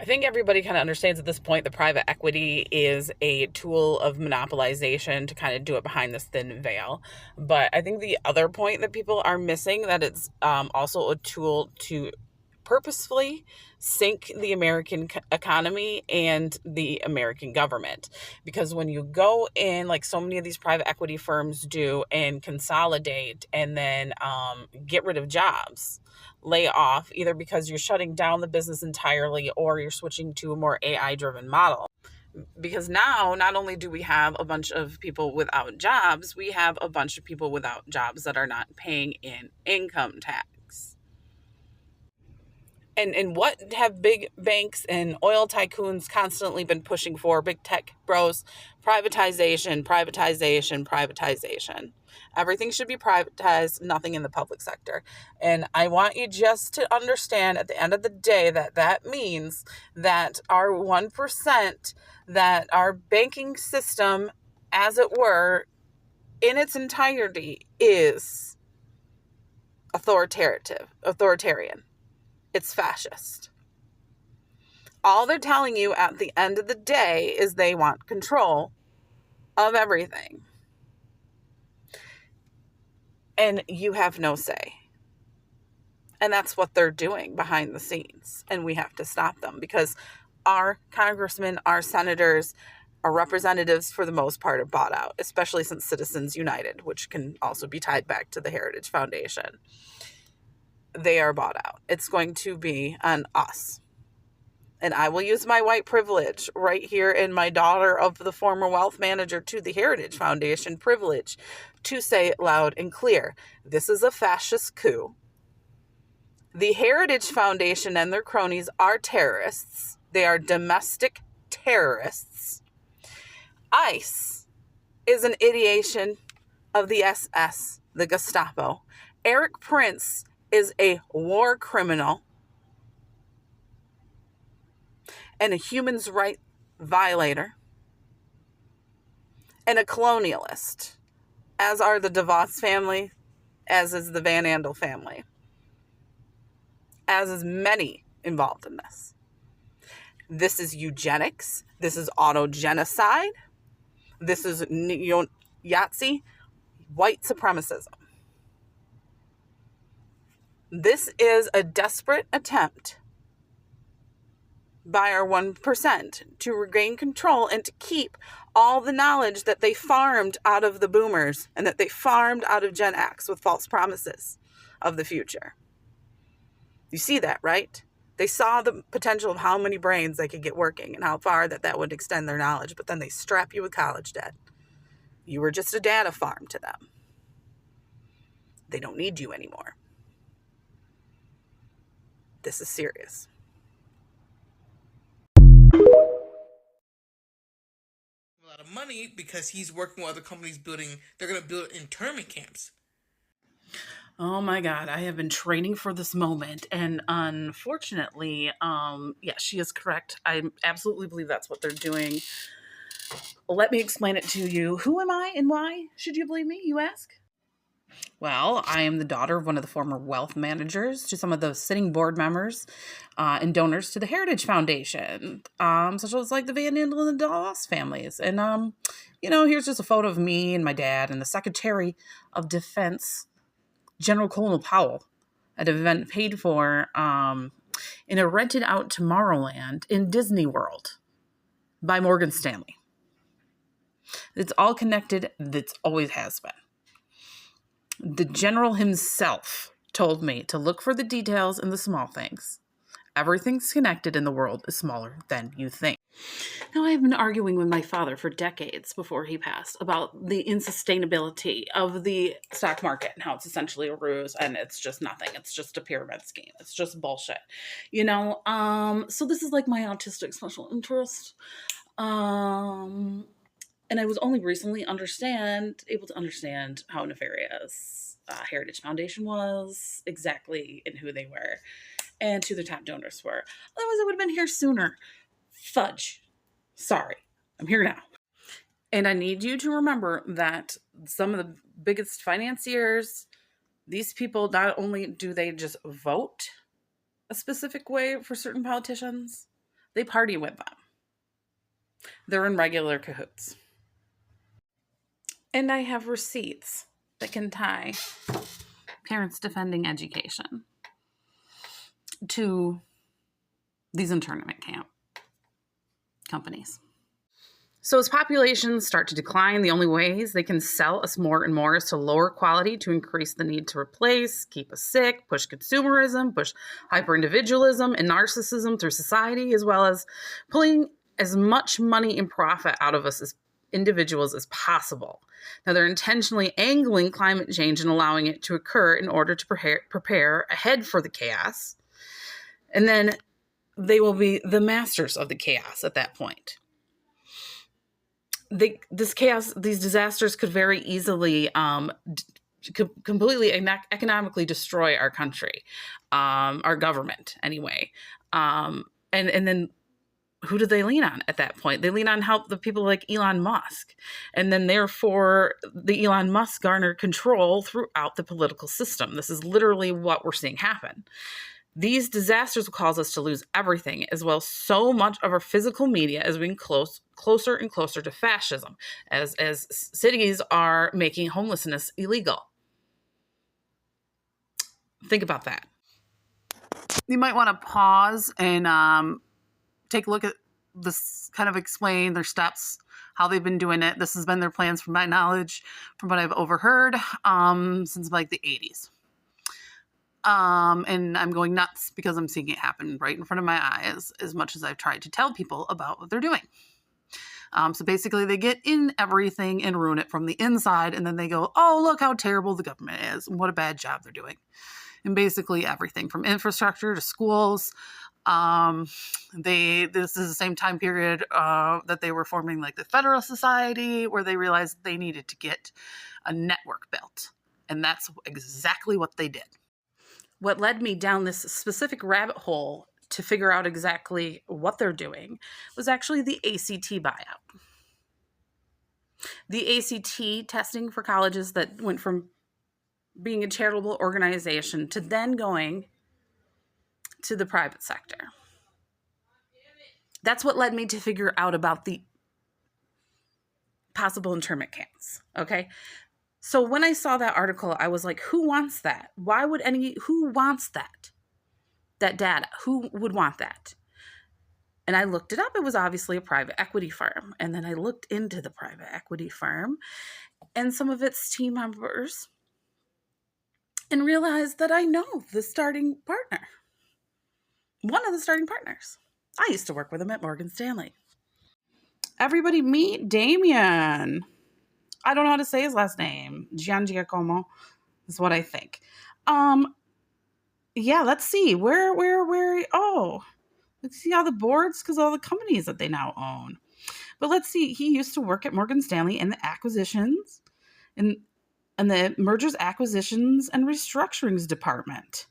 think everybody kind of understands at this point that private equity is a tool of monopolization to kind of do it behind this thin veil. But I think the other point that people are missing, that it's also a tool to purposefully sink the American economy and the American government. Because when you go in, like so many of these private equity firms do, and consolidate and then get rid of jobs, lay off, either because you're shutting down the business entirely or you're switching to a more AI driven model. Because now, not only do we have a bunch of people without jobs, we have a bunch of people without jobs that are not paying in income tax. And what have big banks and oil tycoons constantly been pushing for? Big tech bros: privatization, privatization, privatization. Everything should be privatized, nothing in the public sector. And I want you just to understand at the end of the day that that means that our 1%, that our banking system, as it were, in its entirety, is authoritarian. It's fascist. All they're telling you at the end of the day is they want control of everything. And you have no say. And that's what they're doing behind the scenes. And we have to stop them, because our congressmen, our senators, our representatives, for the most part, are bought out, especially since Citizens United, which can also be tied back to the Heritage Foundation. They are bought out. It's going to be on us. And I will use my white privilege right here, in my daughter of the former wealth manager to the Heritage Foundation privilege, to say it loud and clear. This is a fascist coup. The Heritage Foundation and their cronies are terrorists. They are domestic terrorists. ICE is an ideation of the SS, the Gestapo. Erik Prince is a war criminal and a human rights violator and a colonialist, as are the DeVos family, as is the Van Andel family, as is many involved in this. This is eugenics. This is autogenocide. This is Yahtzee, white supremacism. This is a desperate attempt by our 1% to regain control and to keep all the knowledge that they farmed out of the boomers and that they farmed out of Gen X with false promises of the future. You see that, right? They saw the potential of how many brains they could get working and how far that would extend their knowledge, but then they strap you with college debt. You were just a data farm to them. They don't need you anymore. This is serious. A lot of money because he's working with other companies building. They're going to build internment camps. Oh my God, I have been training for this moment. And unfortunately, she is correct. I absolutely believe that's what they're doing. Let me explain it to you. Who am I and why should you believe me, you ask? Well, I am the daughter of one of the former wealth managers to some of the sitting board members and donors to the Heritage Foundation, such as like the Van Andel and the DeVos families. And, here's just a photo of me and my dad and the Secretary of Defense, General Colonel Powell, at an event paid for in a rented out Tomorrowland in Disney World by Morgan Stanley. It's all connected. It always has been. The general himself told me to look for the details in the small things. Everything's connected in the world is smaller than you think. Now, I've been arguing with my father for decades before he passed about the insustainability of the stock market and how it's essentially a ruse and it's just nothing. It's just a pyramid scheme. It's just bullshit. So this is like my autistic special interest. And I was only recently able to understand how nefarious Heritage Foundation was, exactly, and who they were, and who the top donors were. Otherwise, I would have been here sooner. Fudge. Sorry. I'm here now. And I need you to remember that some of the biggest financiers, these people, not only do they just vote a specific way for certain politicians, They party with them. They're in regular cahoots. And I have receipts that can tie Parents Defending Education to these internment camp companies. So as populations start to decline, the only ways they can sell us more and more is to lower quality, to increase the need to replace, keep us sick, push consumerism, push hyper-individualism and narcissism through society, as well as pulling as much money and profit out of us as individuals as possible. Now, they're intentionally angling climate change and allowing it to occur in order to prepare ahead for the chaos. And then they will be the masters of the chaos at that point. This chaos, these disasters could very easily completely economically destroy our country, our government anyway. And then who do they lean on at that point? They lean on help the people like Elon Musk. And then therefore the Elon Musk garner control throughout the political system. This is literally what we're seeing happen. These disasters will cause us to lose everything, as well as so much of our physical media as being closer and closer to fascism, as cities are making homelessness illegal. Think about that. You might want to pause and take a look at this, kind of explain their steps, how they've been doing it. This has been their plans, from my knowledge, from what I've overheard, since like the 80s. And I'm going nuts because I'm seeing it happen right in front of my eyes, as much as I've tried to tell people about what they're doing. So basically they get in everything and ruin it from the inside. And then they go, oh, look how terrible the government is and what a bad job they're doing. And basically everything from infrastructure to schools. This is the same time period, that they were forming like the Federal Society, where they realized they needed to get a network built. And that's exactly what they did. What led me down this specific rabbit hole to figure out exactly what they're doing was actually the ACT buyout. The ACT testing for colleges that went from being a charitable organization to then going to the private sector. That's what led me to figure out about the possible internment camps, okay? So when I saw that article, I was like, who wants that? Who wants that? That data, who would want that? And I looked it up. It was obviously a private equity firm. And then I looked into the private equity firm and some of its team members and realized that I know the starting partner. One of the starting partners. I used to work with him at Morgan Stanley. Everybody meet Damien. I don't know how to say his last name. Giangiacomo is what I think. Yeah, let's see. Where, oh, let's see all the boards, because all the companies that they now own. But let's see. He used to work at Morgan Stanley in the acquisitions, in the mergers, acquisitions, and restructurings department.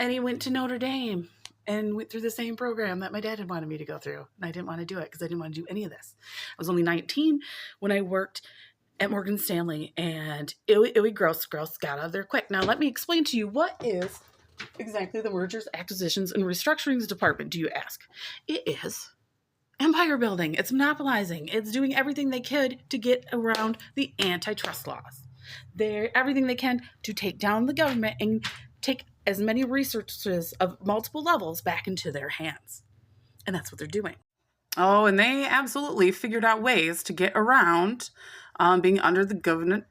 And he went to Notre Dame and went through the same program that my dad had wanted me to go through. And I didn't want to do it because I didn't want to do any of this. I was only 19 when I worked at Morgan Stanley, and it was gross, got out of there quick. Now, let me explain to you, what is exactly the mergers, acquisitions, and restructurings department, do you ask? It is empire building. It's monopolizing. It's doing everything they could to get around the antitrust laws. They're everything they can to take down the government and take as many resources of multiple levels back into their hands. And that's what they're doing. Oh, and they absolutely figured out ways to get around being under the government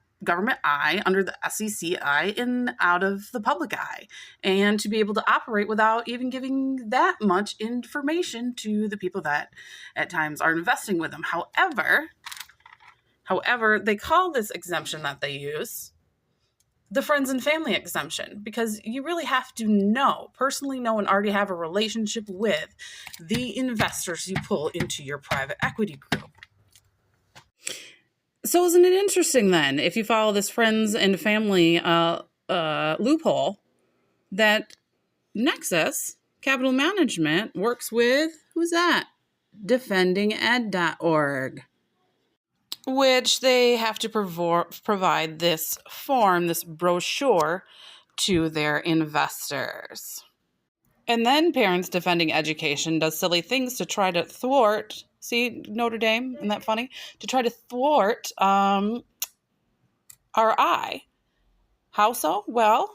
eye, under the SEC eye, and out of the public eye, and to be able to operate without even giving that much information to the people that at times are investing with them. However, they call this exemption that they use the friends and family exemption, because you really have to personally know and already have a relationship with the investors you pull into your private equity group. So isn't it interesting then, if you follow this friends and family loophole, that Nexus Capital Management works with, who's that? defendinged.org, which they have to provide this form, this brochure, to their investors. And then Parents Defending Education does silly things to try to thwart, see Notre Dame, isn't that funny? To try to thwart our eye. How so? Well,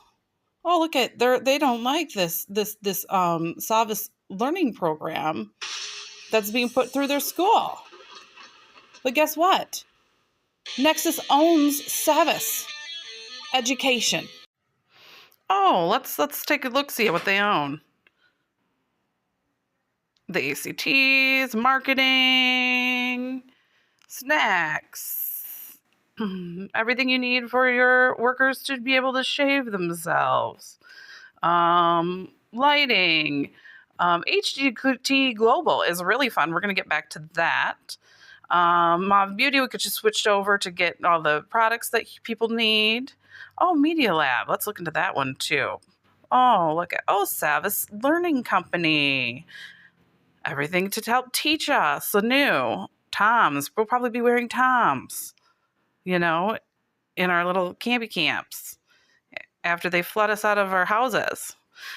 oh look at they don't like this Savas learning program that's being put through their school. But guess what? Nexus owns Savas Education. Oh, let's take a look, see at what they own. The ACTs, marketing, snacks, everything you need for your workers to be able to shave themselves, lighting, HDT Global is really fun. We're going to get back to that. Mauve Beauty, we could just switch over to get all the products that people need. Oh, Media Lab, let's look into that one too. Oh, look at, Savas Learning Company. Everything to help teach us anew. Toms, we'll probably be wearing Toms, in our little campy camps after they flood us out of our houses.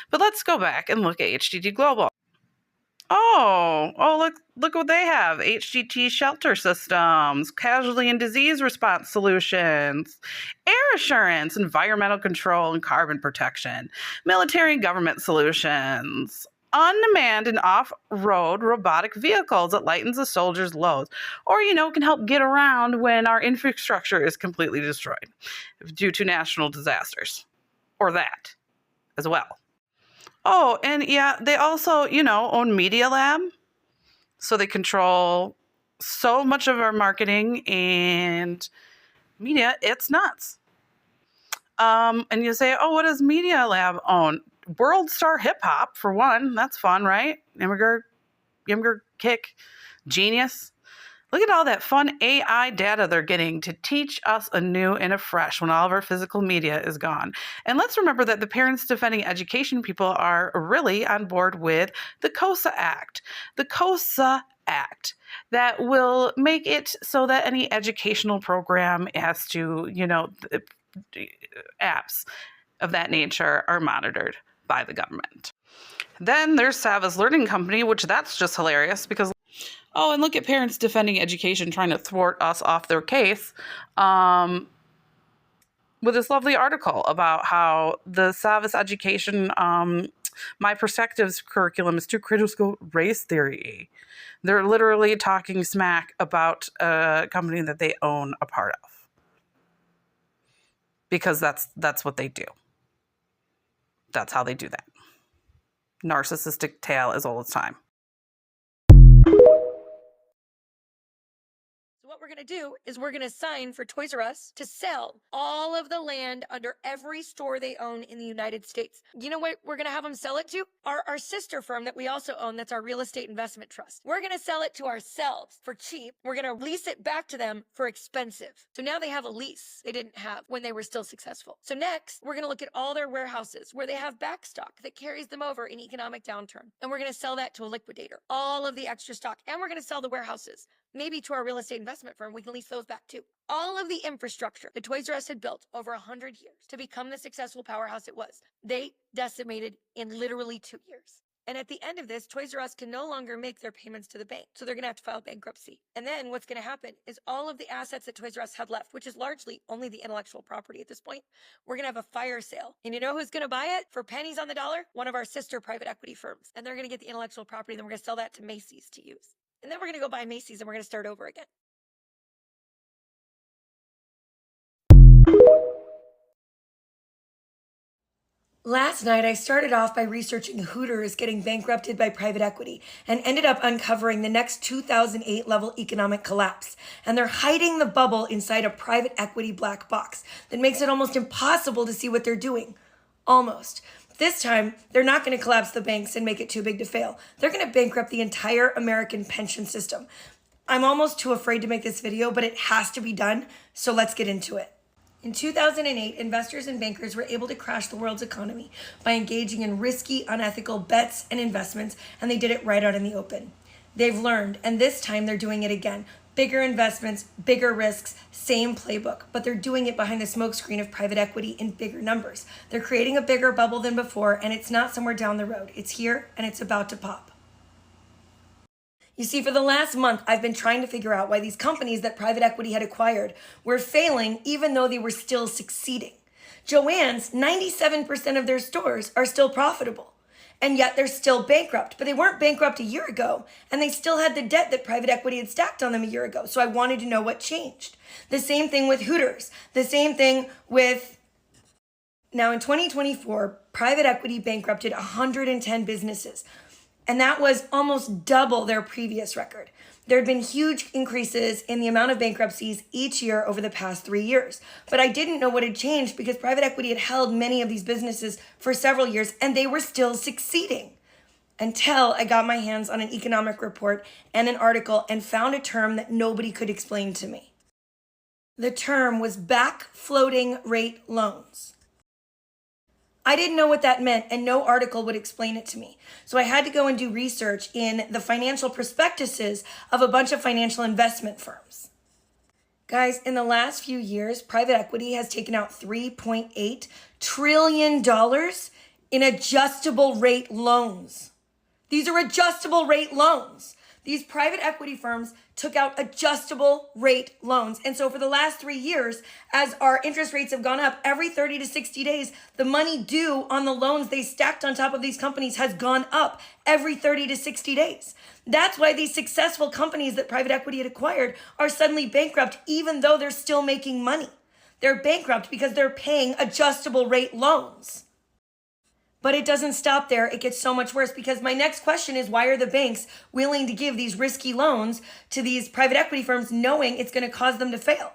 But let's go back and look at HDT Global. Oh, look what they have. HDT Shelter Systems, Casualty and Disease Response Solutions, Air Assurance, Environmental Control and Carbon Protection, Military and Government Solutions, unmanned and off-road robotic vehicles that lightens a soldier's loads, or, can help get around when our infrastructure is completely destroyed due to national disasters, or that as well. Oh, and yeah, they also, own Media Lab. So they control so much of our marketing and media. It's nuts. And you say, what does Media Lab own? World Star Hip Hop, for one. That's fun, right? Immigrant Kick, Genius. Look at all that fun AI data they're getting to teach us anew and afresh when all of our physical media is gone. And let's remember that the Parents Defending Education people are really on board with the COSA Act. The COSA Act that will make it so that any educational program has to, apps of that nature are monitored by the government. Then there's Savas Learning Company, which that's just hilarious because and look at Parents Defending Education trying to thwart us off their case with this lovely article about how the Savas Education My Perspectives curriculum is too critical race theory. They're literally talking smack about a company that they own a part of. Because that's what they do. That's how they do that. Narcissistic tale as old as time. What we're going to do is we're going to sign for Toys R Us to sell all of the land under every store they own in the United States. You know what we're going to have them sell it to? Our sister firm that we also own, that's our real estate investment trust. We're going to sell it to ourselves for cheap. We're going to lease it back to them for expensive. So now they have a lease they didn't have when they were still successful. So next, we're going to look at all their warehouses where they have backstock that carries them over in economic downturn. And we're going to sell that to a liquidator, all of the extra stock. And we're going to sell the warehouses. Maybe to our real estate investment firm, we can lease those back too. All of the infrastructure that Toys R Us had built over 100 years to become the successful powerhouse it was, they decimated in literally 2 years. And at the end of this, Toys R Us can no longer make their payments to the bank. So they're going to have to file bankruptcy. And then what's going to happen is all of the assets that Toys R Us had left, which is largely only the intellectual property at this point, we're going to have a fire sale. And you know who's going to buy it for pennies on the dollar? One of our sister private equity firms. And they're going to get the intellectual property. Then we're going to sell that to Macy's to use. And then we're going to go buy Macy's and we're going to start over again. Last night, I started off by researching Hooters getting bankrupted by private equity and ended up uncovering the next 2008 level economic collapse. And they're hiding the bubble inside a private equity black box that makes it almost impossible to see what they're doing. Almost. This time, they're not going to collapse the banks and make it too big to fail. They're going to bankrupt the entire American pension system. I'm almost too afraid to make this video, but it has to be done, so let's get into it. In 2008, investors and bankers were able to crash the world's economy by engaging in risky, unethical bets and investments, and they did it right out in the open. They've learned, and this time they're doing it again. Bigger investments, bigger risks, same playbook, but they're doing it behind the smokescreen of private equity in bigger numbers. They're creating a bigger bubble than before, and it's not somewhere down the road. It's here, and it's about to pop. You see, for the last month, I've been trying to figure out why these companies that private equity had acquired were failing even though they were still succeeding. Joann's, 97% of their stores are still profitable, and yet they're still bankrupt. But they weren't bankrupt a year ago, and they still had the debt that private equity had stacked on them a year ago. So I wanted to know what changed. The same thing with Hooters. The same thing with... Now in 2024, private equity bankrupted 110 businesses, and that was almost double their previous record. There had been huge increases in the amount of bankruptcies each year over the past 3 years. But I didn't know what had changed because private equity had held many of these businesses for several years and they were still succeeding. Until I got my hands on an economic report and an article and found a term that nobody could explain to me. The term was back floating rate loans. I didn't know what that meant, and no article would explain it to me. So I had to go and do research in the financial prospectuses of a bunch of financial investment firms. Guys, in the last few years, private equity has taken out $3.8 trillion in adjustable rate loans. These are adjustable rate loans. These private equity firms took out adjustable rate loans. And so for the last 3 years, as our interest rates have gone up, every 30 to 60 days, the money due on the loans they stacked on top of these companies has gone up every 30 to 60 days. That's why these successful companies that private equity had acquired are suddenly bankrupt, even though they're still making money. They're bankrupt because they're paying adjustable rate loans. But it doesn't stop there. It gets so much worse because my next question is, why are the banks willing to give these risky loans to these private equity firms knowing it's going to cause them to fail?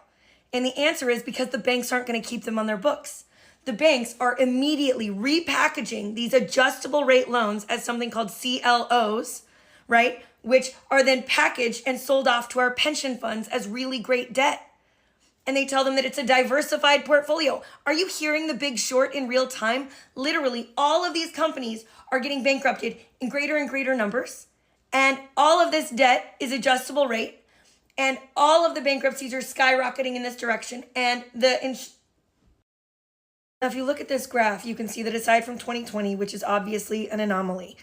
And the answer is because the banks aren't going to keep them on their books. The banks are immediately repackaging these adjustable rate loans as something called CLOs, right? Which are then packaged and sold off to our pension funds as really great debt. And they tell them that it's a diversified portfolio. Are you hearing The Big Short in real time? Literally, all of these companies are getting bankrupted in greater and greater numbers. And all of this debt is adjustable rate. And all of the bankruptcies are skyrocketing in this direction. And now, if you look at this graph, you can see that aside from 2020, which is obviously an anomaly,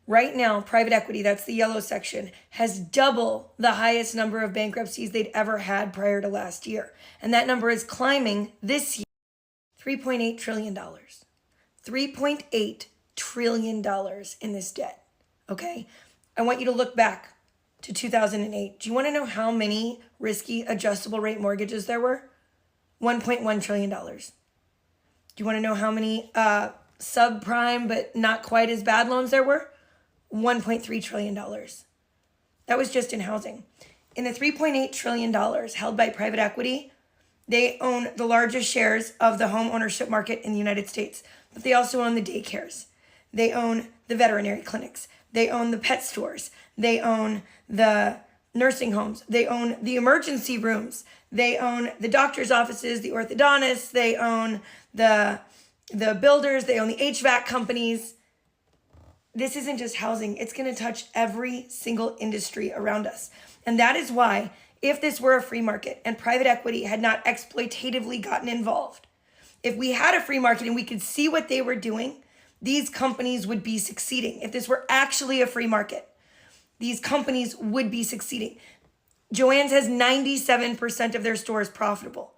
right now, private equity, that's the yellow section, has double the highest number of bankruptcies they'd ever had prior to last year. And that number is climbing this year, $3.8 trillion. $3.8 trillion in this debt, okay? I want you to look back to 2008. Do you want to know how many risky adjustable rate mortgages there were? $1.1 trillion. Do you want to know how many subprime but not quite as bad loans there were? $1.3 trillion. That was just in housing. In the $3.8 trillion held by private equity, they own the largest shares of the home ownership market in the United States, but they also own the daycares. They own the veterinary clinics. They own the pet stores. They own the nursing homes. They own the emergency rooms. They own the doctor's offices, the orthodontists. They own the builders. They own the HVAC companies. This isn't just housing. It's going to touch every single industry around us. And that is why, if this were a free market and private equity had not exploitatively gotten involved, if we had a free market and we could see what they were doing, these companies would be succeeding. If this were actually a free market, these companies would be succeeding. Joann's has 97% of their stores profitable.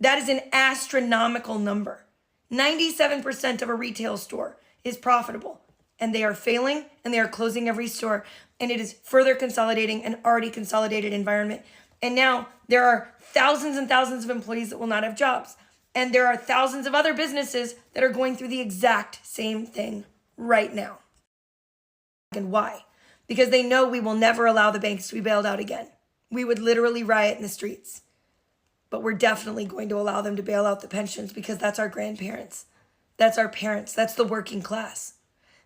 That is an astronomical number. 97% of a retail store is profitable. And they are failing, and they are closing every store. And it is further consolidating an already consolidated environment. And now there are thousands and thousands of employees that will not have jobs. And there are thousands of other businesses that are going through the exact same thing right now. And why? Because they know we will never allow the banks to be bailed out again. We would literally riot in the streets. But we're definitely going to allow them to bail out the pensions because that's our grandparents. That's our parents. That's the working class.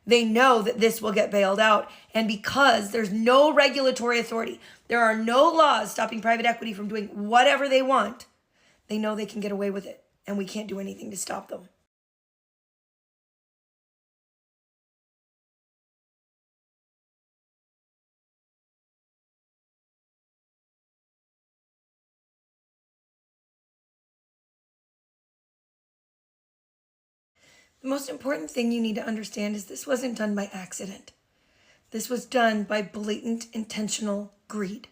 They know that this will get bailed out. And because there's no regulatory authority, there are no laws stopping private equity from doing whatever they want, they know they can get away with it. And we can't do anything to stop them. The most important thing you need to understand is this wasn't done by accident. This was done by blatant, intentional greed.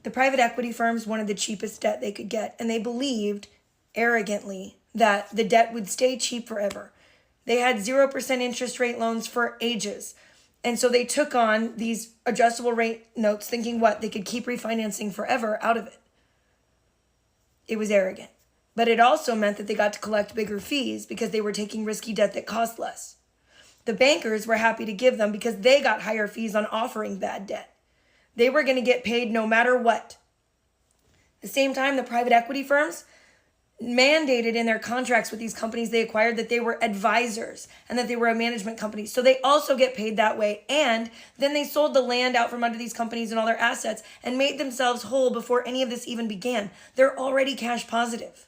The private equity firms wanted the cheapest debt they could get, and they believed arrogantly that the debt would stay cheap forever. They had 0% interest rate loans for ages. And so they took on these adjustable rate notes thinking what? They could keep refinancing forever out of it. It was arrogant. But it also meant that they got to collect bigger fees because they were taking risky debt that cost less. The bankers were happy to give them because they got higher fees on offering bad debt. They were going to get paid no matter what. At the same time, the private equity firms mandated in their contracts with these companies they acquired that they were advisors and that they were a management company. So they also get paid that way. And then they sold the land out from under these companies and all their assets and made themselves whole before any of this even began. They're already cash positive.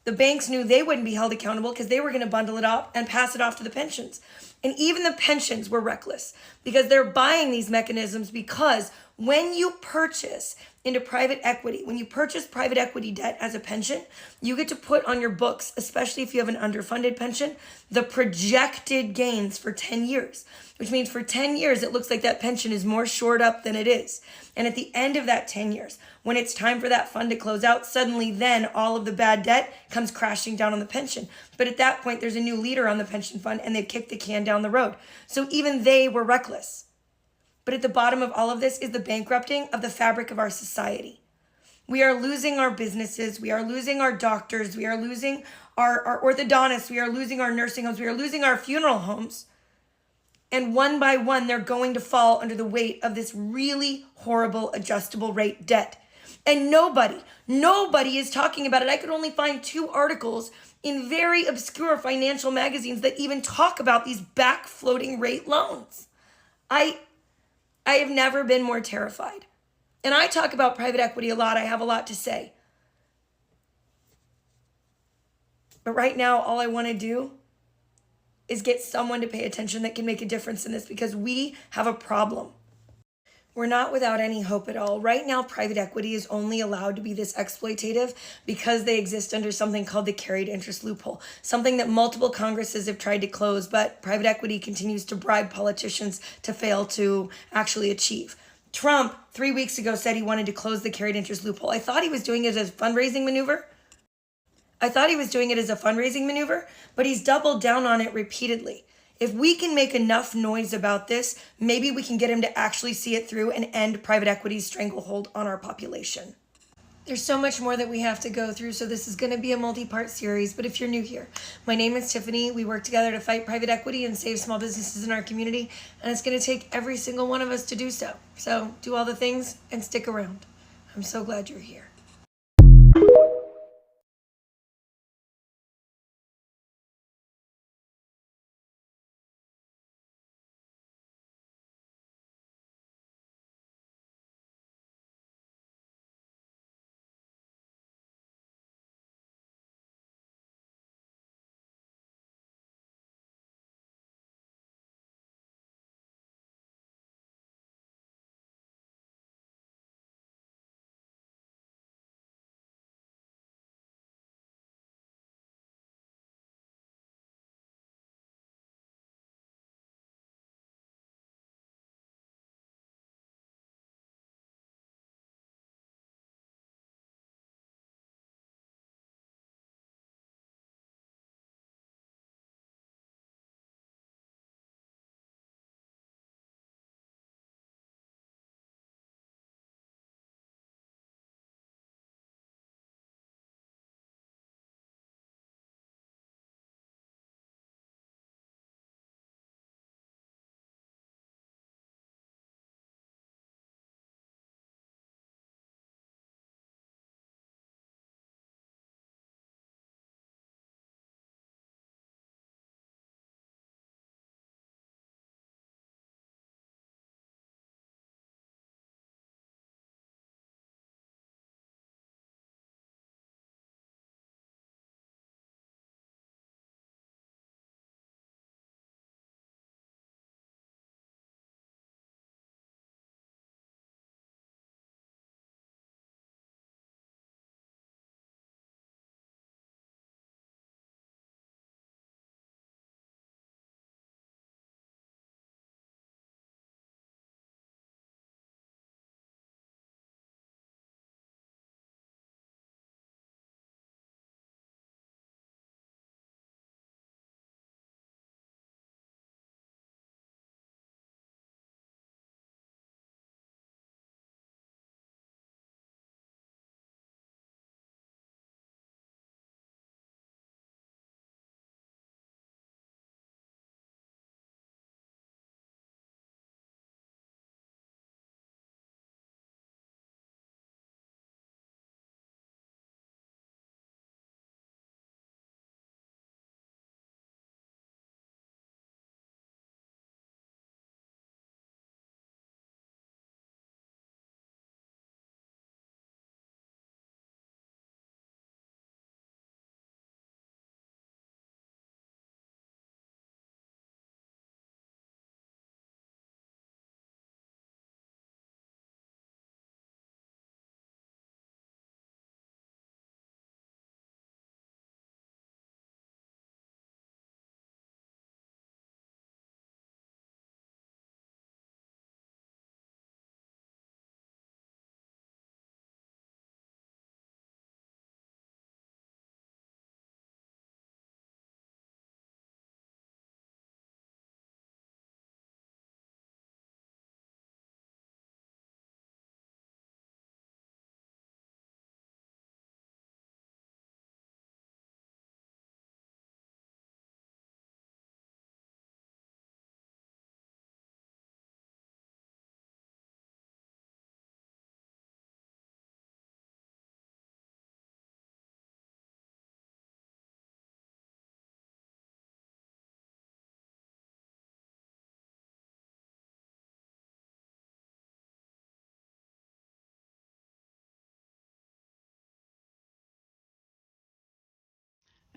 The banks knew they wouldn't be held accountable because they were going to bundle it up and pass it off to the pensions. And even the pensions were reckless because they're buying these mechanisms because when you purchase into private equity, when you purchase private equity debt as a pension, you get to put on your books, especially if you have an underfunded pension, the projected gains for 10 years, which means for 10 years, it looks like that pension is more shored up than it is. And at the end of that 10 years, when it's time for that fund to close out, suddenly then all of the bad debt comes crashing down on the pension. But at that point, there's a new leader on the pension fund and they've kicked the can down the road. So even they were reckless. But at the bottom of all of this is the bankrupting of the fabric of our society. We are losing our businesses. We are losing our doctors. We are losing our orthodontists. We are losing our nursing homes. We are losing our funeral homes. And one by one, they're going to fall under the weight of this really horrible adjustable rate debt. And nobody is talking about it. I could only find 2 articles in very obscure financial magazines that even talk about these back floating rate loans. I have never been more terrified. And I talk about private equity a lot. I have a lot to say. But right now, all I want to do is get someone to pay attention that can make a difference in this because we have a problem. We're not without any hope at all. Right now, private equity is only allowed to be this exploitative because they exist under something called the carried interest loophole, something that multiple Congresses have tried to close, but private equity continues to bribe politicians to fail to actually achieve. Trump, 3 weeks ago, said he wanted to close the carried interest loophole. I thought he was doing it as a fundraising maneuver. But he's doubled down on it repeatedly. If we can make enough noise about this, maybe we can get him to actually see it through and end private equity's stranglehold on our population. There's so much more that we have to go through, so this is going to be a multi-part series. But if you're new here, my name is Tiffany. We work together to fight private equity and save small businesses in our community, and it's going to take every single one of us to do so. So do all the things and stick around. I'm so glad you're here.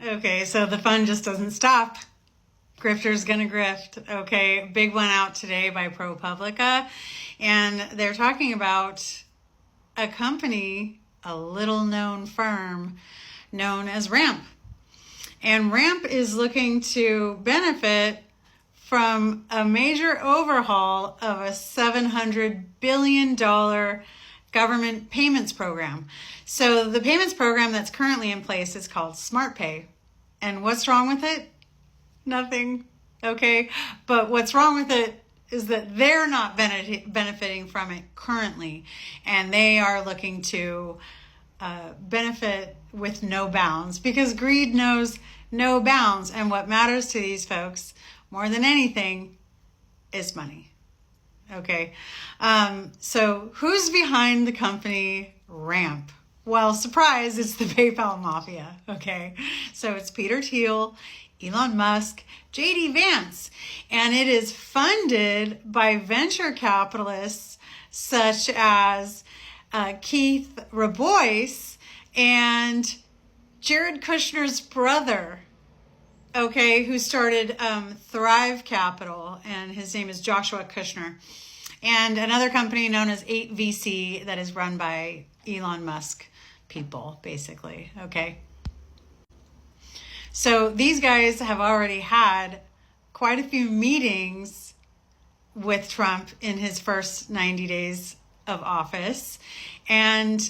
Okay, so the fun just doesn't stop. Grifter's gonna grift. Okay, big one out today by ProPublica. And they're talking about a company, a little known firm known as Ramp. And Ramp is looking to benefit from a major overhaul of a $700 billion government payments program. So the payments program that's currently in place is called SmartPay. And what's wrong with it? Nothing. Okay. But what's wrong with it is that they're not benefiting from it currently. And they are looking to benefit with no bounds, because greed knows no bounds. And what matters to these folks more than anything is money. Okay. So who's behind the company Ramp? Well, surprise, it's the PayPal mafia. Okay. So it's Peter Thiel, Elon Musk, JD Vance, and it is funded by venture capitalists such as Keith Rabois and Jared Kushner's brother, okay, who started Thrive Capital, and his name is Joshua Kushner, and another company known as 8VC that is run by Elon Musk people, basically, okay? So these guys have already had quite a few meetings with Trump in his first 90 days of office. And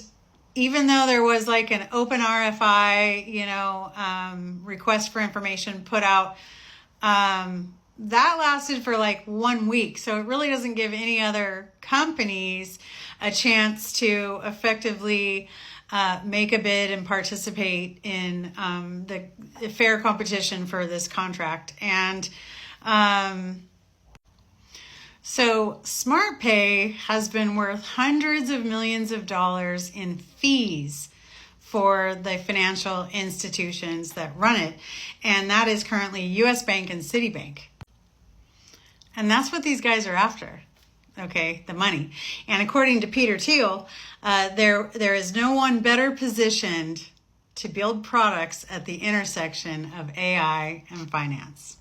even though there was like an open RFI, request for information put out, that lasted for like 1 week. So it really doesn't give any other companies a chance to effectively make a bid and participate in the fair competition for this contract. And so SmartPay has been worth hundreds of millions of dollars in fees for the financial institutions that run it. And that is currently US Bank and Citibank. And that's what these guys are after. Okay, the money. And according to Peter Thiel, there is no one better positioned to build products at the intersection of AI and finance.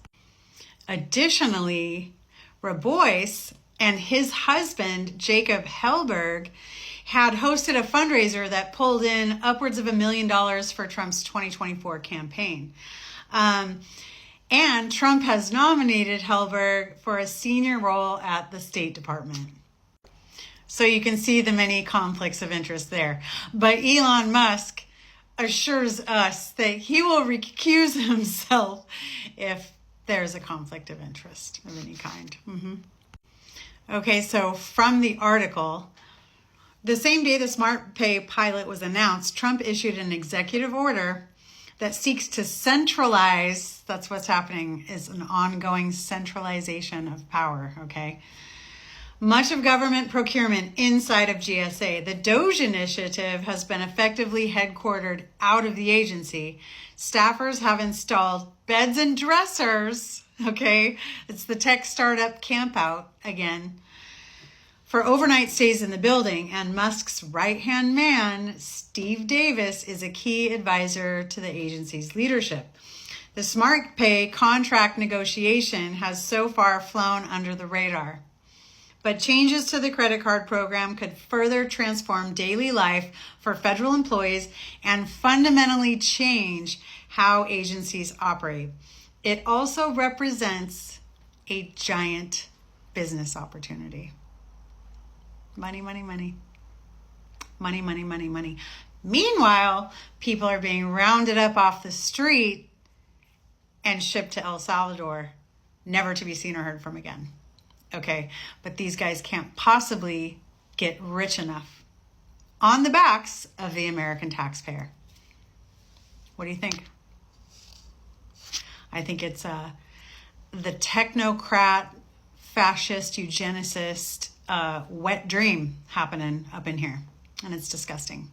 Additionally, Rabois and his husband, Jacob Hellberg, had hosted a fundraiser that pulled in upwards of $1 million for Trump's 2024 campaign. And Trump has nominated Hellberg for a senior role at the State Department. So you can see the many conflicts of interest there. But Elon Musk assures us that he will recuse himself if there's a conflict of interest of any kind. Okay, so from the article, the same day the SmartPay pilot was announced, Trump issued an executive order that seeks to centralize, that's what's happening, is an ongoing centralization of power, okay? Much of government procurement inside of GSA. The DOGE initiative has been effectively headquartered out of the agency. Staffers have installed beds and dressers, okay? It's the tech startup campout again, for overnight stays in the building. And Musk's right-hand man, Steve Davis, is a key advisor to the agency's leadership. The SmartPay contract negotiation has so far flown under the radar. But changes to the credit card program could further transform daily life for federal employees and fundamentally change how agencies operate. It also represents a giant business opportunity. Money, money, money. Money, money, money, money. Meanwhile, people are being rounded up off the street and shipped to El Salvador, never to be seen or heard from again. Okay, but these guys can't possibly get rich enough on the backs of the American taxpayer. What do you think? I think it's the technocrat, fascist, eugenicist, wet dream happening up in here, and it's disgusting.